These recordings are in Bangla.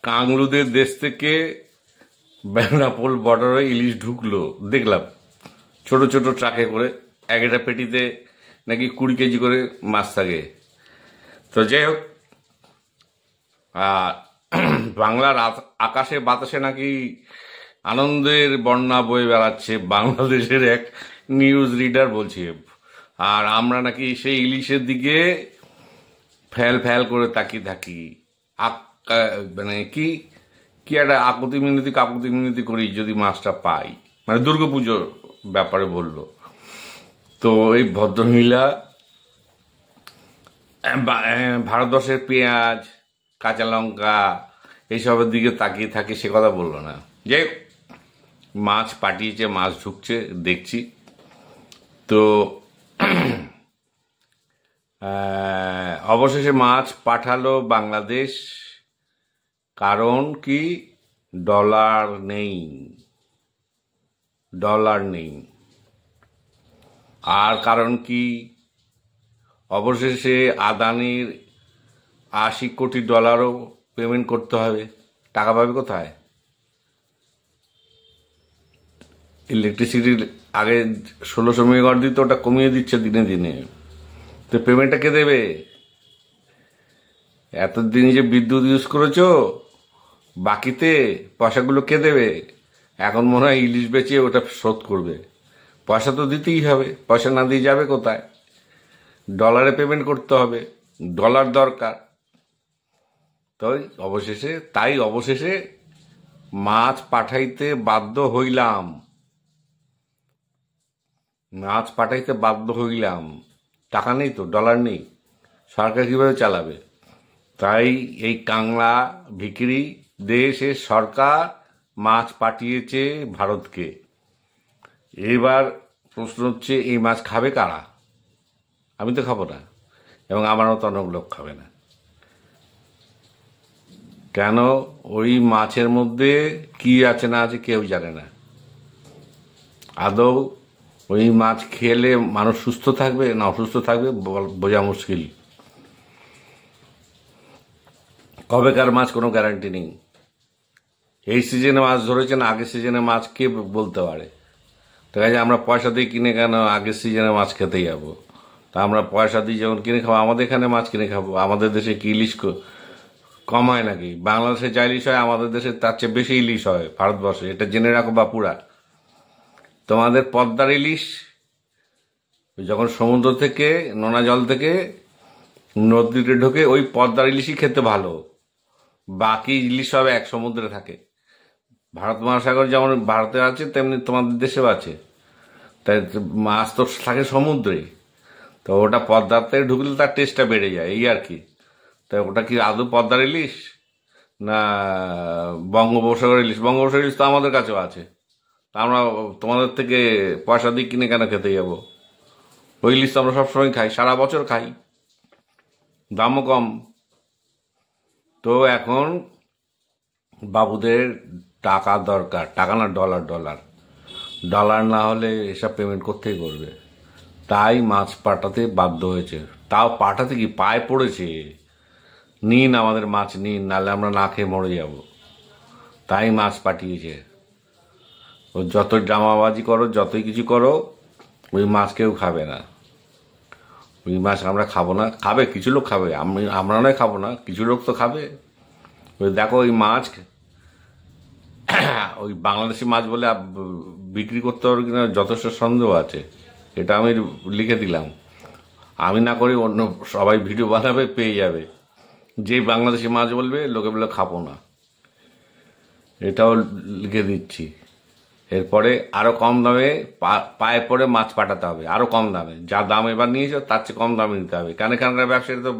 কাংলুদের দেশ থেকে বেনাপোল বর্ডারে ইলিশ ঢুকলো দেখলাম, ছোট ছোট ট্রাকে করে। এক একটা পেটিতে নাকি 20 কেজি করে মাছ থাকে। তো যাই হোক, আর বাংলার আকাশে বাতাসে নাকি আনন্দের বন্যা বয়ে বেড়াচ্ছে, বাংলাদেশের এক নিউজ রিডার বলছে। আর আমরা নাকি সেই ইলিশের দিকে ফ্যাল ফ্যাল করে তাকিয়ে থাকি। মানে কি কি একটা কাকুতি মিনতি করি যদি মাছটা পাই। মানে দুর্গাপুজোর ব্যাপারে বললো। তো এই ভদ্রমহিলা ভারতবর্ষের পেঁয়াজ, কাঁচা লঙ্কা এইসবের দিকে তাকিয়ে থাকে, সে কথা বললো না। যাই হোক, মাছ পাঠিয়েছে, মাছ ঢুকছে দেখছি। তো অবশেষে মাছ পাঠালো বাংলাদেশ। কারণ কি? ডলার নেই। আর কারণ কি? অবশেষে আদানির 80 কোটি ডলারও পেমেন্ট করতে হবে। টাকা পাবে কোথায়? ইলেকট্রিসিটি আগে 1600 মেগাওয়াট দিত, ওটা কমিয়ে দিচ্ছে দিনে দিনে। তো পেমেন্টটা কে দেবে? এতদিন যে বিদ্যুৎ ইউজ করেছো, বাকিতে পয়সাগুলো কে দেবে? এখন মনে হয় ইলিশ বেচে ওটা শোধ করবে। পয়সা তো দিতেই হবে, পয়সা না দিয়ে যাবে কোথায়? ডলারে পেমেন্ট করতে হবে, ডলার দরকার। তাই অবশেষে মাছ পাঠাইতে বাধ্য হইলাম। টাকা নেই তো, ডলার নেই, সরকার কিভাবে চালাবে? তাই এই কাংলা ভিখিরি দেশের সরকার মাছ পাঠিয়েছে ভারতকে। এবার প্রশ্ন হচ্ছে, এই মাছ খাবে কারা? আমি তো খাবো না, এবং আমার মতো অনেক লোক খাবে না। কেন? ওই মাছের মধ্যে কি আছে না আছে কেউ জানে না। আদৌ ওই মাছ খেলে মানুষ সুস্থ থাকবে না অসুস্থ থাকবে বোঝা মুশকিল। কবেকার মাছ কোনো গ্যারান্টি নেই। এই সিজনে মাছ ধরেছেন, আগের সিজনে মাছ কে বলতে পারে? দেখা যায় আমরা পয়সা দিয়ে কিনে কেন আগের সিজনে মাছ খেতে যাবো? তা আমরা পয়সা দিয়ে যেমন কিনে খাবো, আমাদের এখানে মাছ কিনে খাবো। আমাদের দেশে কি ইলিশ কম হয় নাকি? বাংলাদেশে যা ইলিশ হয় আমাদের দেশে তার চেয়ে বেশি ইলিশ হয় ভারতবর্ষে। এটা জেনে রাখো বাপুরা। তোমাদের পদ্মার ইলিশ যখন সমুদ্র থেকে, নোনা জল থেকে নদীতে ঢোকে, ওই পদ্মার ইলিশই খেতে ভালো। বাকি ইলিশ সব এক সমুদ্রে থাকে। ভারত মহাসাগর যেমন ভারতে আছে, তেমনি তোমাদের দেশেও আছে। তাই মাছ তো থাকে সমুদ্রে। তো ওটা পদ্মাতে ঢুকলে তার টেস্টটা বেড়ে যায়, এই আর কি। তাই ওটা কি আদৌ পদ্মার ইলিশ না বঙ্গোপসাগর ইলিশ? বঙ্গোপসাগর ইলিশ তো আমাদের কাছেও আছে। আমরা তোমাদের থেকে পয়সা দিয়ে কিনে কেন খেতে যাবো? ওই ইলিশ তো আমরা সবসময় খাই, সারা বছর খাই, দামও কম। তো এখন বাবুদের টাকা দরকার, টাকা না ডলার না হলে এসব পেমেন্ট কোত্থেকে করবে? তাই মাছ পাঠাতে বাধ্য হয়েছে। তাও পাঠাতে কি, পায়ে পড়েছে, নিন আমাদের মাছ নিন, নাহলে আমরা না খেয়ে মরে যাব। তাই মাছ পাঠিয়েছে। ও যতই ড্রামাবাজি করো, যতই কিছু করো, ওই মাছ কেউ খাবে না। ওই মাছ আমরা খাবো না। খাবে কিছু লোক, খাবে, আমরা নয় খাবো না, কিছু লোক তো খাবে। ওই দেখো, ওই মাছ ওই বাংলাদেশি মাছ বলে বিক্রি করতে পারবে কিনা যথেষ্ট সন্দেহ আছে। এটা আমি লিখে দিলাম। আমি না করি অন্য সবাই ভিডিও বানাবে, পেয়ে যাবে। যে বাংলাদেশি মাছ বলবে, লোকে বলে খাবো না, এটাও লিখে দিচ্ছি। এরপরে আরো কম দামে পায়ে পড়ে মাছ পাঠাতে হবে, আরো কম দামে। যা দাম এবার নিয়েছে তার চেয়ে কম দামে নিতে হবে। কানে কানকার ব্যবসায়ী তো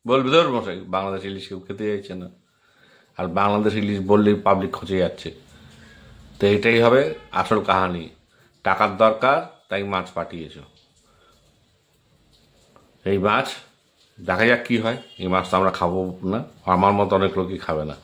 বলবে, ধর মশাই বাংলাদেশ ইলিশ কেউ খেতে যাচ্ছে না। আর বাংলাদেশ ইলিশ বললেই পাবলিক খচে যাচ্ছে। তো এটাই হবে আসল কাহানি। টাকার দরকার, তাই মাছ পাঠিয়েছ। এই মাছ দেখা যাক কি হয়। এই মাছ তো আমরা খাবো না, আমার মতো অনেক লোকই খাবে না।